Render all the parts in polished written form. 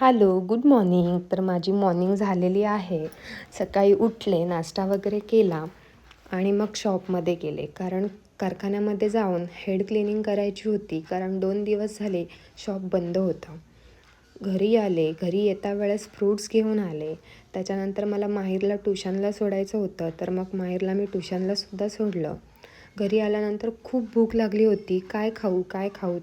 Hello, good morning. तर माझी morning झालेली आहे. सकाळी उठले, नाश्ता वगैरे केला आणि मग शॉपमध्ये गेले. कारण कारखान्यामध्ये जाऊन हेड क्लिनिंग करायची होती. कारण 2 दिवस झाले शॉप बंद होतं. घरी आले. घरी येता वेळेस फ्रूट्स घेऊन आले. त्याच्यानंतर मला माहीरला ट्युशनला सोडायचं होतं. तर मग माहीरला मी ट्युशनलासुद्धा सोडलं. घरी आल्यानंतर खूप भूक लागली होती. काय खाऊ?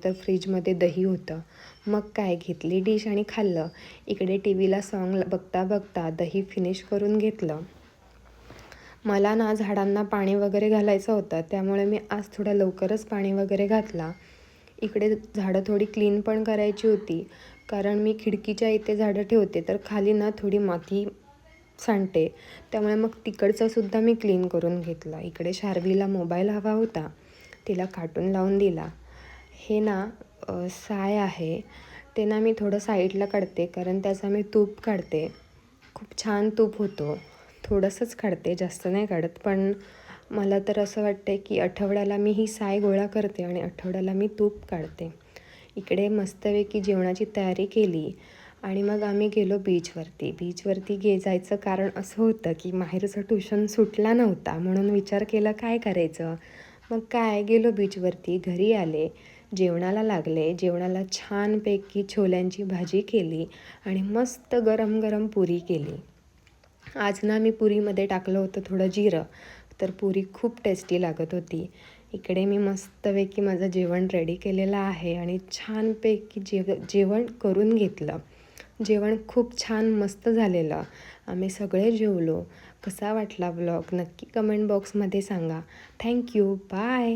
तर फ्रीजमध्ये दही होतं. मग काय घेतली डिश आणि खाल्लं. इकडे टी व्हीला सॉन्ग बघता बघता दही फिनिश करून घेतलं. मला ना झाडांना पाणी वगैरे घालायचं होतं. त्यामुळे मी आज थोडा लवकरच पाणी वगैरे घातला. इकडे झाडं थोडी क्लीन पण करायची होती. कारण मी खिडकीच्या इथे झाडं ठेवते तर खाली ना थोडी माती सांडते. त्यामुळे मग तिकडचंसुद्धा मी क्लीन करून घेतलं. इकडे शार्वीला मोबाईल हवा होता. तिला कार्टून लावून दिला. हे ना साय आहे. ते ना मी थोडं साईडला काढते कारण त्याचा मी तूप काढते. खूप छान तूप होतो. थोडंसंच काढते, जास्त नाही काढत. पण मला तर असं वाटतं की आठवड्याला मी ही साय गोळा करते आणि आठवड्याला मी तूप काढते. इकडे मस्तपैकी जेवणाची तयारी केली आणि मग आम्ही गेलो बीचवरती जायचं कारण असं होतं की माहीरचं ट्युशन सुटला नव्हता. म्हणून विचार केला काय करायचं. मग काय गेलो बीचवरती. घरी आले, जेवणाला लागले. जेवणाला छानपैकी छोल्यांची भाजी केली आणि मस्त गरम गरम पुरी केली. आज ना मी पुरीमध्ये टाकलं होतं थोडं जिरं. तर पुरी खूप टेस्टी लागत होती. इकडे मी मस्तपैकी माझं जेवण रेडी केलेलं आहे आणि छानपैकी जेवण करून घेतलं. जेवण खूप छान मस्त झालेलं. आम्ही सगळे जेवलो. कसा वाटला व्लॉग नक्की कमेंट बॉक्समध्ये सांगा. थँक्यू. बाय.